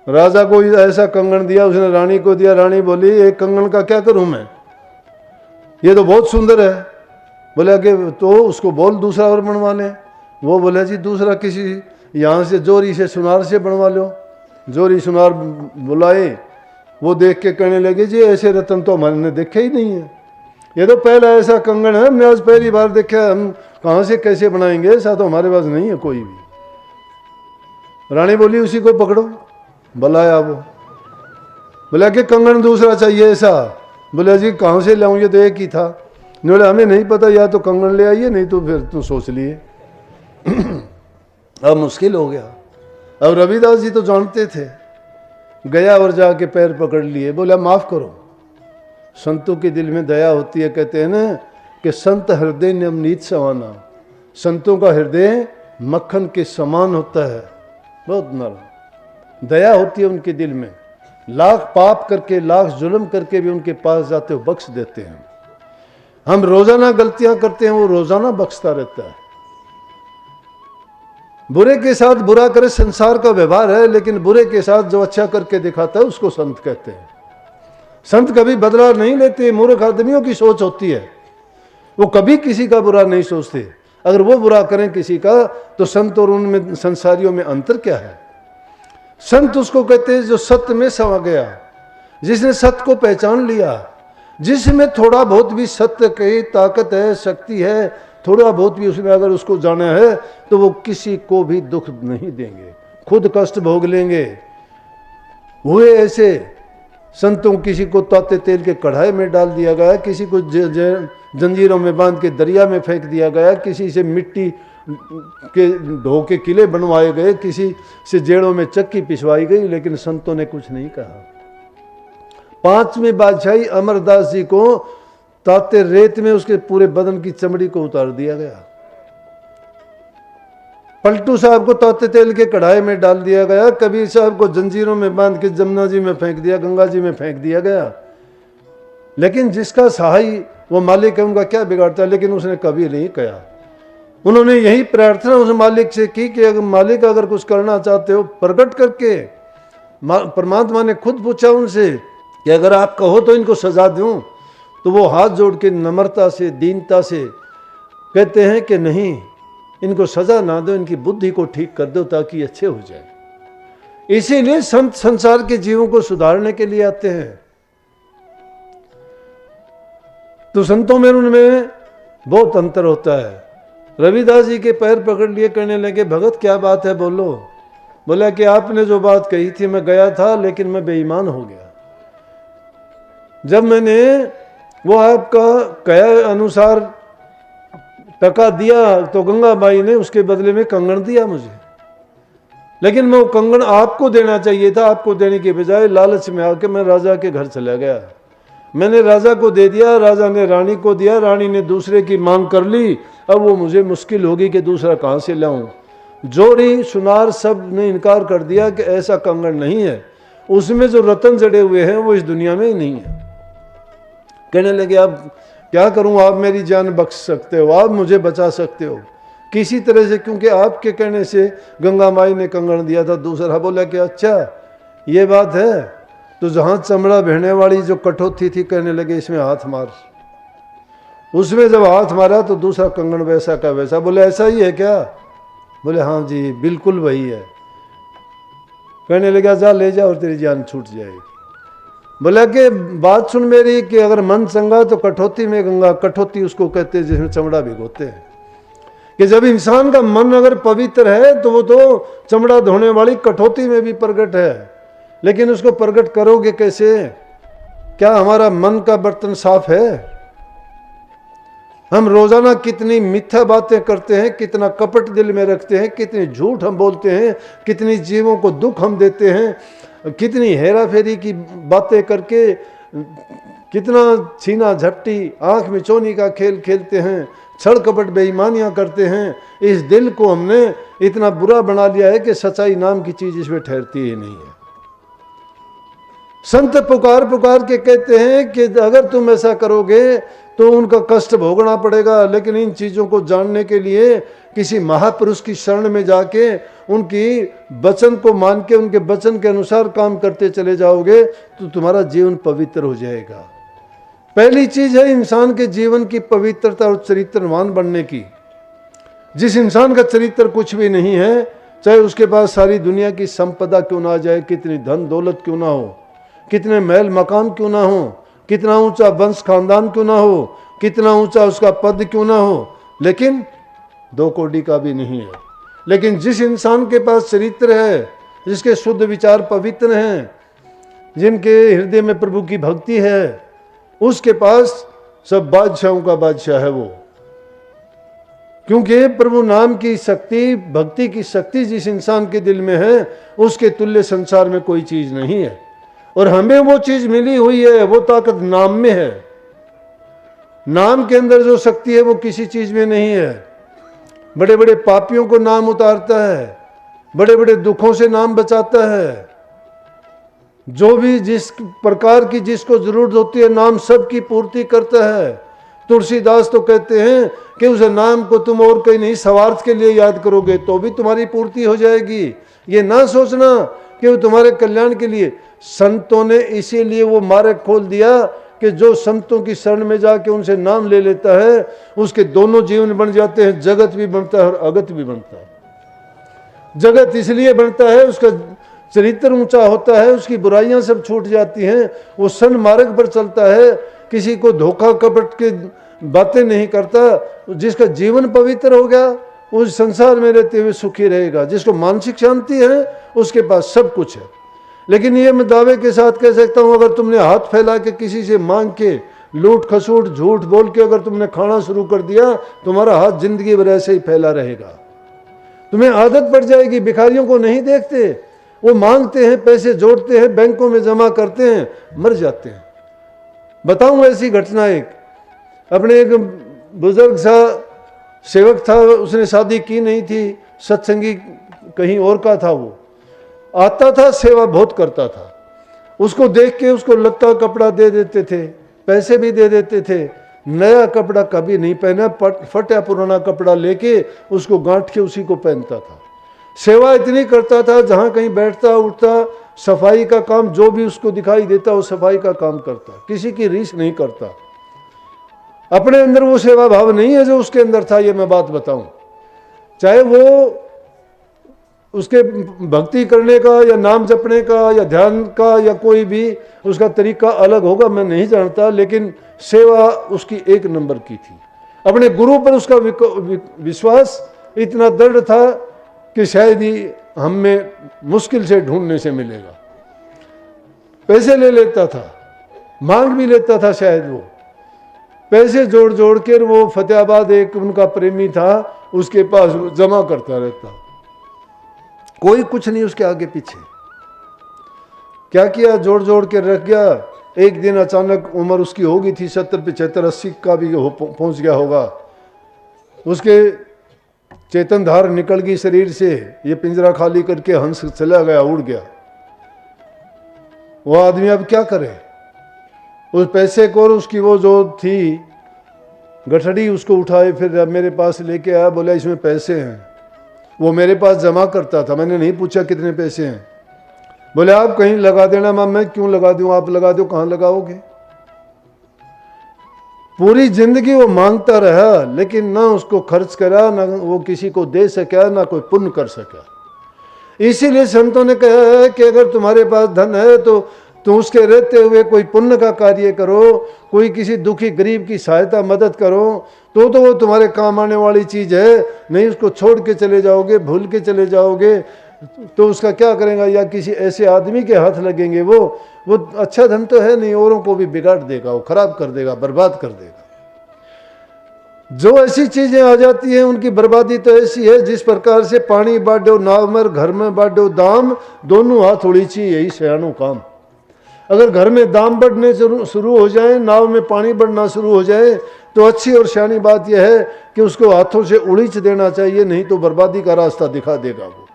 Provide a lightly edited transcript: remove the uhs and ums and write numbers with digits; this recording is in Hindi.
राजा को ऐसा कंगन दिया, उसने रानी को दिया। रानी बोली एक कंगन का क्या करूं मैं, ये तो बहुत सुंदर है। बोला कि तो उसको बोल दूसरा और बनवा लें। वो बोला जी दूसरा किसी यहाँ से जोरी से सुनार से बनवा लो। जोरी सुनार बुलाए, वो देख के कहने लगे जी ऐसे रतन तो हमारे ने देखे ही नहीं है, ये तो पहला ऐसा कंगन है हमने आज पहली बार देखा, हम कहाँ से कैसे बनाएंगे, ऐसा तो हमारे पास नहीं है कोई भी। रानी बोली उसी को पकड़ो। बुलाया वो, बोला कि कंगन दूसरा चाहिए ऐसा। बोला जी कहाँ से लाऊं, ये तो एक ही था। बोले हमें नहीं पता, या तो कंगन ले आइए नहीं तो फिर तुम सोच लिए। अब मुश्किल हो गया। अब रविदास जी तो जानते थे, गया और जाके पैर पकड़ लिए। बोला माफ करो, संतों के दिल में दया होती है। कहते हैं ना कि संत हृदय नवनीत समाना, संतों का हृदय मक्खन के समान होता है, बहुत नरम। दया होती है उनके दिल में, लाख पाप करके लाख जुल्म करके भी उनके पास जाते हो बख्श देते हैं। हम रोजाना गलतियां करते हैं, वो रोजाना बख्शता रहता है। बुरे के साथ बुरा करे, संसार का व्यवहार है, लेकिन बुरे के साथ जो अच्छा करके दिखाता है उसको संत कहते हैं। संत कभी बदला नहीं लेते। मूर्ख आदमियों की सोच होती है, वो कभी किसी का बुरा नहीं सोचते। अगर वो बुरा करें किसी का तो संत और उनमें संसारियों में अंतर क्या है। संत उसको कहते हैं जो सत्य में समा गया, जिसने सत्य को पहचान लिया, जिसमें थोड़ा बहुत भी सत्य की ताकत है, शक्ति है, थोड़ा बहुत भी उसमें अगर उसको जाना है तो वो किसी को भी दुख नहीं देंगे, खुद कष्ट भोग लेंगे। हुए ऐसे संतों, किसी को ताते तेल के कढ़ाई में डाल दिया गया, किसी को जंजीरों में बांध के दरिया में फेंक दिया गया, किसी से मिट्टी के ढो के किले बनवाए गए, किसी से जेड़ों में चक्की पिसवाई गई, लेकिन संतों ने कुछ नहीं कहा। पांचवें बादशाही अमरदास जी को ताते रेत में उसके पूरे बदन की चमड़ी को उतार दिया गया। पलटू साहब को ताते तेल के कढ़ाई में डाल दिया गया। कबीर साहब को जंजीरों में बांध के जमुना जी में फेंक दिया, गंगा जी में फेंक दिया गया। लेकिन जिसका सहाय वो मालिक है, उनका क्या बिगाड़ता है, लेकिन उसने कभी नहीं कहा। उन्होंने यही प्रार्थना उस मालिक से की कि अगर मालिक अगर कुछ करना चाहते हो प्रकट करके। परमात्मा ने खुद पूछा उनसे कि अगर आप कहो तो इनको सजा दूं, तो वो हाथ जोड़ के नम्रता से दीनता से कहते हैं कि नहीं, इनको सजा ना दो, इनकी बुद्धि को ठीक कर दो ताकि अच्छे हो जाए। इसीलिए संत संसार के जीवों को सुधारने के लिए आते हैं। तो संतों में उनमें बहुत अंतर होता है। रविदास जी के पैर पकड़ लिए, कहने लगे भगत क्या बात है बोलो। बोला कि आपने जो बात कही थी मैं गया था, लेकिन मैं बेईमान हो गया। जब मैंने वो आपका कहे अनुसार टका दिया तो गंगाबाई ने उसके बदले में कंगन दिया मुझे, लेकिन मैं वो कंगन आपको देना चाहिए था। आपको देने के बजाय लालच में आके मैं राजा के घर चला गया। मैंने राजा को दे दिया, राजा ने रानी को दिया, रानी ने दूसरे की मांग कर ली। अब वो मुझे मुश्किल होगी कि दूसरा कहाँ से लाऊं। जोड़ी सुनार सब ने इनकार कर दिया कि ऐसा कंगन नहीं है, उसमें जो रतन जड़े हुए हैं वो इस दुनिया में ही नहीं है। कहने लगे अब क्या करूं, आप मेरी जान बख्श सकते हो, आप मुझे बचा सकते हो किसी तरह से, क्योंकि आपके कहने से गंगा माई ने कंगन दिया था। दूसरा बोला कि अच्छा ये बात है, तो जहां चमड़ा बहने वाली जो कठौती थी, कहने लगे इसमें हाथ मार। उसमें जब हाथ मारा तो दूसरा कंगन वैसा का वैसा। बोले ऐसा ही है क्या। बोले हाँ जी बिल्कुल वही है। कहने लगा जा ले जा और तेरी जान छूट जाएगी। बोला कि बात सुन मेरी कि अगर मन चंगा तो कठौती में गंगा। कठौती उसको कहते हैं जिसमें चमड़ा भिगोते हैं, कि जब इंसान का मन अगर पवित्र है तो वो तो चमड़ा धोने वाली कठौती में भी प्रकट है, लेकिन उसको प्रकट करोगे कैसे। क्या हमारा मन का बर्तन साफ है। हम रोजाना कितनी मिथ्या बातें करते हैं, कितना कपट दिल में रखते हैं, कितनी झूठ हम बोलते हैं, कितनी जीवों को दुख हम देते हैं, कितनी हेरा फेरी की बातें करके, कितना छीना झपटी आंख में चोनी का खेल खेलते हैं, छल कपट बेईमानियां करते हैं। इस दिल को हमने इतना बुरा बना लिया है कि सच्चाई नाम की चीज इसमें ठहरती ही नहीं है। संत पुकार पुकार के कहते हैं कि अगर तुम ऐसा करोगे तो उनका कष्ट भोगना पड़ेगा, लेकिन इन चीज़ों को जानने के लिए किसी महापुरुष की शरण में जाके उनकी वचन को मान के उनके वचन के अनुसार काम करते चले जाओगे तो तुम्हारा जीवन पवित्र हो जाएगा। पहली चीज है इंसान के जीवन की पवित्रता और चरित्रवान बनने की। जिस इंसान का चरित्र कुछ भी नहीं है, चाहे उसके पास सारी दुनिया की संपदा क्यों ना आ जाए, कितनी धन दौलत क्यों ना हो, कितने महल मकान क्यों ना हो, कितना ऊंचा वंश खानदान क्यों ना हो, कितना ऊंचा उसका पद क्यों ना हो, लेकिन 2 कौड़ी का भी नहीं है। लेकिन जिस इंसान के पास चरित्र है, जिसके शुद्ध विचार पवित्र हैं, जिनके हृदय में प्रभु की भक्ति है, उसके पास सब बादशाहों का बादशाह है वो। क्योंकि प्रभु नाम की शक्ति, भक्ति की शक्ति जिस इंसान के दिल में है, उसके तुल्य संसार में कोई चीज नहीं है। और हमें वो चीज मिली हुई है, वो ताकत नाम में है। नाम के अंदर जो शक्ति है वो किसी चीज में नहीं है। बड़े बड़े पापियों को नाम उतारता है, बड़े बड़े दुखों से नाम बचाता है। जो भी जिस प्रकार की जिसको जरूरत होती है, नाम सबकी पूर्ति करता है। तुलसीदास तो कहते हैं कि उस नाम को तुम और कहीं नहीं स्वार्थ के लिए याद करोगे तो भी तुम्हारी पूर्ति हो जाएगी। ये ना सोचना कि वो तुम्हारे कल्याण के लिए। संतों ने इसीलिए वो मार्ग खोल दिया कि जो संतों की शरण में जाके उनसे नाम ले लेता है, उसके दोनों जीवन बन जाते हैं, जगत भी बनता है और अगत भी बनता है। जगत इसलिए बनता है, उसका चरित्र ऊंचा होता है, उसकी बुराइयां सब छूट जाती हैं, वो सन्मार्ग पर चलता है, किसी को धोखा कपट के बातें नहीं करता। जिसका जीवन पवित्र हो गया उस संसार में रहते हुए सुखी रहेगा। जिसको मानसिक शांति है उसके पास सब कुछ है। लेकिन ये मैं दावे के साथ कह सकता हूं, अगर तुमने हाथ फैला के किसी से मांग के लूट खसूट झूठ बोल के अगर तुमने खाना शुरू कर दिया, तुम्हारा हाथ जिंदगी भर ऐसे ही फैला रहेगा। तुम्हें आदत पड़ जाएगी। भिखारियों को नहीं देखते, वो मांगते हैं, पैसे जोड़ते हैं, बैंकों में जमा करते हैं, मर जाते हैं। बताऊं ऐसी घटना एक, अपने एक बुजुर्ग सा सेवक था, उसने शादी की नहीं थी, सत्संगी कहीं और का था। वो आता था, सेवा बहुत करता था। उसको देख के उसको लत्ता कपड़ा दे देते थे, पैसे भी दे देते थे। नया कपड़ा कभी नहीं पहना, फटा पुराना कपड़ा लेके उसको गांठ के उसी को पहनता था। सेवा इतनी करता था, जहां कहीं बैठता उठता, सफाई का काम जो भी उसको दिखाई देता वो सफाई का काम करता, किसी की रीस नहीं करता। अपने अंदर वो सेवा भाव नहीं है जो उसके अंदर था। ये मैं बात बताऊं, चाहे वो उसके भक्ति करने का या नाम जपने का या ध्यान का या कोई भी उसका तरीका अलग होगा, मैं नहीं जानता, लेकिन सेवा उसकी 1 नंबर की थी। अपने गुरु पर उसका विश्वास इतना दृढ़ था कि शायद ही हम में मुश्किल से ढूंढने से मिलेगा। पैसे ले लेता था, मांग भी लेता था, शायद वो पैसे जोड़ जोड़ कर वो फतेहाबाद एक उनका प्रेमी था, उसके पास जमा करता रहता। कोई कुछ नहीं उसके आगे पीछे। क्या किया, जोड़ जोड़ के रख गया। एक दिन अचानक उम्र उसकी हो गई थी 70, 75, 80 का भी पहुंच गया होगा। उसके चेतन धार निकल गई शरीर से, ये पिंजरा खाली करके हंस चला गया, उड़ गया। वो आदमी अब क्या करे, उस पैसे को और उसकी वो जो थी गठड़ी उसको उठाए, फिर मेरे पास लेके आया, बोला इसमें पैसे हैं। वो मेरे पास जमा करता था, मैंने नहीं पूछा कितने पैसे हैं। बोले आप कहीं लगा देना। मैं क्यों लगा दूं, आप लगा दो, कहां लगाओगे। पूरी जिंदगी वो मांगता रहा, लेकिन ना उसको खर्च करा, ना वो किसी को दे सका, ना कोई पुण्य कर सका। इसीलिए संतों ने कहा है कि अगर तुम्हारे पास धन है तो उसके रहते हुए कोई पुण्य का कार्य करो, कोई किसी दुखी गरीब की सहायता मदद करो, तो वो तुम्हारे काम आने वाली चीज है। नहीं उसको छोड़ के चले जाओगे, भूल के चले जाओगे, तो उसका क्या करेगा, या किसी ऐसे आदमी के हाथ लगेंगे। वो अच्छा धन तो है नहीं, औरों को भी बिगाड़ देगा, वो खराब कर देगा, बर्बाद कर देगा। जो ऐसी चीजें आ जाती हैं उनकी बर्बादी तो ऐसी है, जिस प्रकार से पानी बांटो नाव मर, घर में बांटो दाम, दोनों हाथ उड़ीची, यही सयानो काम। अगर घर में दाम बढ़ने शुरू हो जाए, नाव में पानी बढ़ना शुरू हो जाए, तो अच्छी और सियानी बात यह है कि उसको हाथों से उड़ीच देना चाहिए, नहीं तो बर्बादी का रास्ता दिखा देगा वो।